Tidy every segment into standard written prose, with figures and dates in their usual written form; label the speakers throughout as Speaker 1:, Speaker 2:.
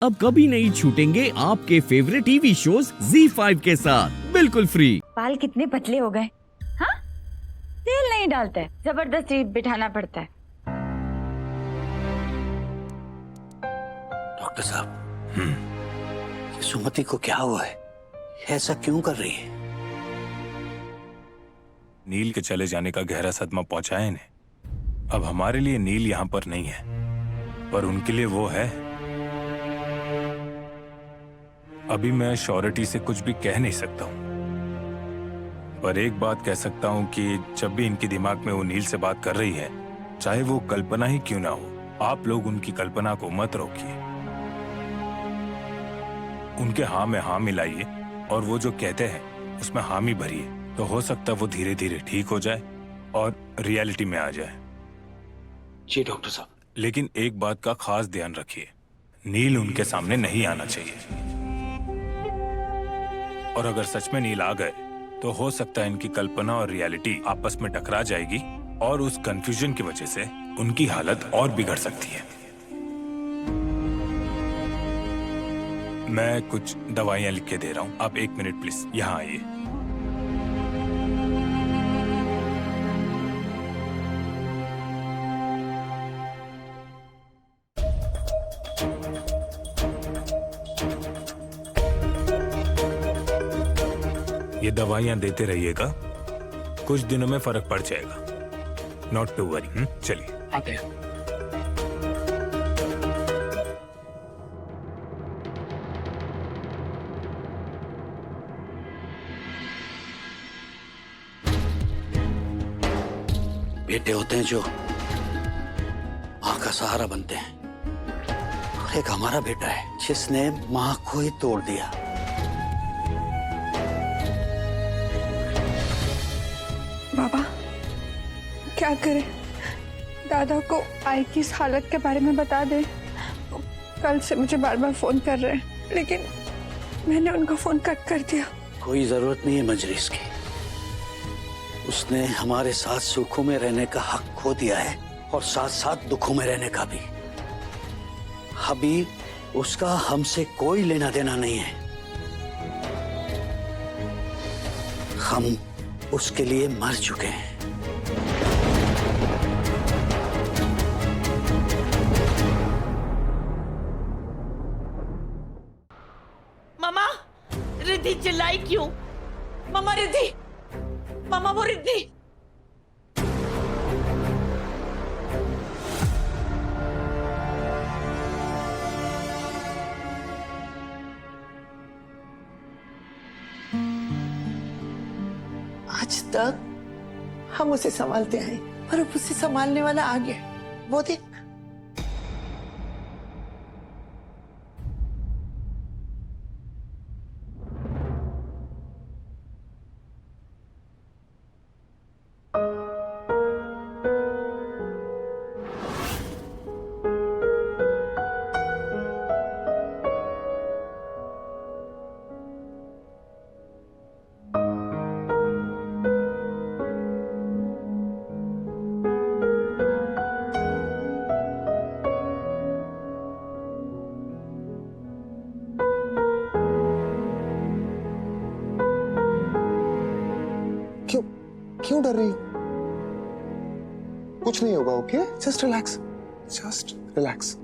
Speaker 1: अब कभी नहीं छूटेंगे आपके फेवरेट टीवी शोज ZEE5 के साथ बिल्कुल फ्री।
Speaker 2: बाल कितने पतले हो गए। हाँ, तेल नहीं डालता है, जबरदस्ती बिठाना पड़ता है।
Speaker 3: डॉक्टर साहब, ये सुमति को क्या हुआ है? ऐसा क्यों कर रही है?
Speaker 4: नील के चले जाने का गहरा सदमा पहुंचा है इन्हें। अब हमारे लिए नील यहाँ पर नहीं है, पर उनके लिए वो है। अभी मैं श्योरिटी से कुछ भी कह नहीं सकता हूं, पर एक बात कह सकता हूं कि जब भी इनके दिमाग में वो नील से बात कर रही है, चाहे वो कल्पना ही क्यों ना हो, आप लोग उनकी कल्पना को मत रोकिए। उनके हाँ में हाँ मिलाइए और वो जो कहते हैं उसमें हामी भरिए, तो हो सकता है वो धीरे धीरे ठीक हो जाए और रियलिटी में आ जाए।
Speaker 3: जी डॉक्टर साहब।
Speaker 4: लेकिन एक बात का खास ध्यान रखिए, नील उनके सामने नहीं आना चाहिए। और अगर सच में नील आ गए तो हो सकता है इनकी कल्पना और रियलिटी आपस में टकरा जाएगी और उस कंफ्यूजन की वजह से उनकी हालत और बिगड़ सकती है। मैं कुछ दवाइयां लिख के दे रहा हूं, आप 1 मिनट प्लीज यहाँ आइए। ये दवाइयां देते रहिएगा, कुछ दिनों में फर्क पड़ जाएगा। Not to worry. चलिए
Speaker 3: आते हैं। बेटे होते हैं जो माँ का सहारा बनते हैं, और एक हमारा बेटा है जिसने माँ को ही तोड़ दिया।
Speaker 5: बाबा, क्या करें? दादा को आई की इस हालत के बारे में बता दे। कल से मुझे बार बार फोन कर रहे हैं, लेकिन मैंने उनका फोन कट कर दिया।
Speaker 3: कोई जरूरत नहीं है मजलिस की। उसने हमारे साथ सुखों में रहने का हक खो दिया है और साथ साथ दुखों में रहने का भी। अभी उसका हमसे कोई लेना देना नहीं है। हम उसके लिए मर चुके हैं।
Speaker 6: मामा, रिद्धि चिल्लाई क्यों? मामा रिद्धि, मामा वो रिद्धि।
Speaker 7: आज तक हम उसे संभालते आए, पर अब उसे संभालने वाला आ गया। वो देख।
Speaker 8: क्यों डर रही हो? कुछ नहीं होगा, okay? Just relax, just relax.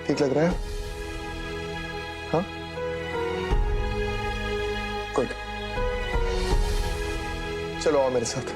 Speaker 8: ठीक लग रहा है? हाँ, गुड। चलो आओ मेरे साथ।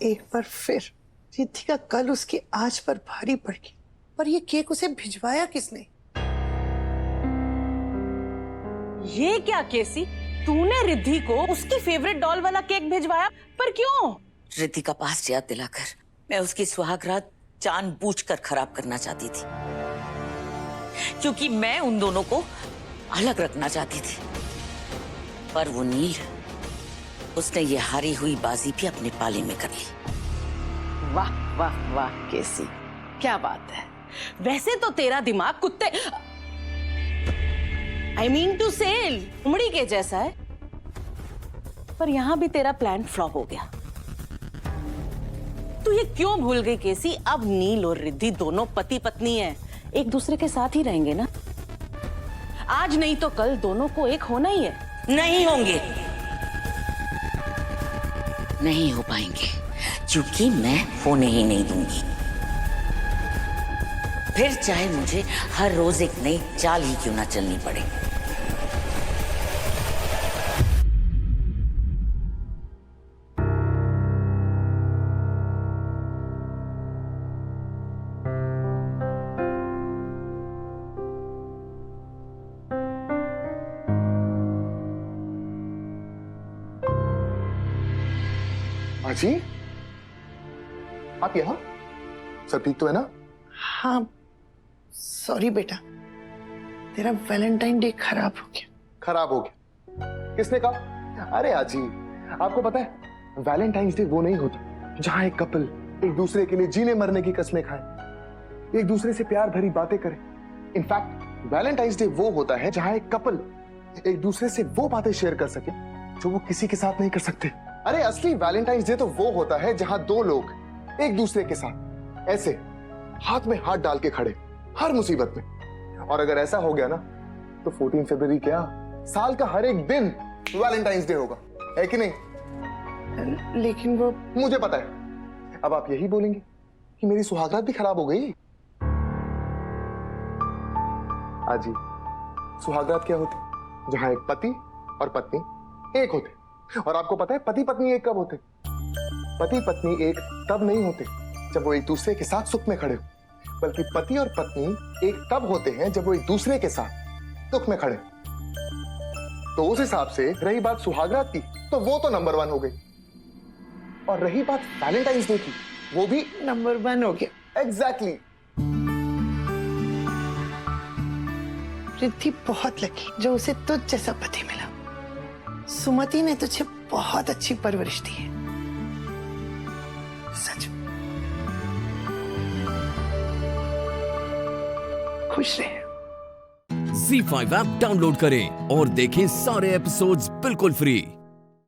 Speaker 7: एक बार फिर रिद्धि का कल उसकी आज पर भारी पड़ गई। पर ये केक उसे भिजवाया किसने?
Speaker 6: ये क्या केसी, तूने रिद्धि को उसकी फेवरेट डॉल वाला केक भिजवाया, पर क्यों?
Speaker 9: रिद्धि का पास याद दिलाकर मैं उसकी सुहागरात जानबूझकर खराब करना चाहती थी, क्योंकि मैं उन दोनों को अलग रखना चाहती थी। पर वो नील, उसने ये हारी हुई बाजी भी अपने पाले में कर ली।
Speaker 6: वाह वाह वाह केसी, क्या बात है। वैसे तो तेरा दिमाग कुत्ते I mean to say उमड़ी के जैसा है, पर यहां भी तेरा प्लान फ्लॉप हो गया। तू ये क्यों भूल गई केसी, अब नील और रिद्धि दोनों पति पत्नी हैं, एक दूसरे के साथ ही रहेंगे ना। आज नहीं तो कल दोनों को एक होना ही है।
Speaker 9: नहीं होंगे, नहीं हो पाएंगे, क्योंकि मैं होने ही नहीं दूंगी। फिर चाहे मुझे हर रोज एक नई चाल ही क्यों ना चलनी पड़े।
Speaker 8: अजी, आप यहाँ? सब ठीक तो है ना?
Speaker 7: हाँ, सॉरी बेटा, तेरा वैलेंटाइन डे खराब हो गया।
Speaker 8: खराब हो गया? किसने कहा? अरे आजी, आपको पता है वैलेंटाइंस डे वो नहीं होता जहां एक कपल एक दूसरे के लिए जीने मरने की कस्में खाए, एक दूसरे से प्यार भरी बातें करे। इनफैक्ट वैलेंटाइंस डे वो होता है जहां एक कपल एक दूसरे से वो बातें शेयर कर सके जो वो किसी के साथ नहीं कर सकते। अरे असली वैलेंटाइंस डे तो वो होता है जहां दो लोग एक दूसरे के साथ ऐसे हाथ में हाथ डाल के खड़े हर मुसीबत में। और अगर ऐसा हो गया ना तो 14 फरवरी क्या, साल का हर एक दिन वैलेंटाइंस डे होगा, है कि नहीं?
Speaker 7: लेकिन वो
Speaker 8: मुझे पता है। अब आप यही बोलेंगे कि मेरी सुहागरात भी खराब हो गई। आजी, सुहागरात क्या होती? जहां एक पति और पत्नी एक होते। और आपको पता है पति पत्नी एक कब होते? पति पत्नी एक तब नहीं होते जब वो एक दूसरे के साथ सुख में खड़े हो, बल्कि पति और पत्नी एक तब होते हैं जब वो एक दूसरे के साथ दुख में खड़े। तो उस हिसाब से रही बात सुहागरात की, तो वो तो नंबर 1 हो गई। और रही बात वैलेंटाइंस डे की, वो भी
Speaker 7: नंबर 1 हो गया।
Speaker 8: एग्जैक्टली।
Speaker 7: रिद्धि बहुत लकी जो उसे तुझ जैसा पति मिला। सुमति ने तुझे बहुत अच्छी परवरिश दी है, सच। खुश रहे।
Speaker 1: Z5 ऐप डाउनलोड करें और देखें सारे एपिसोड्स बिल्कुल फ्री।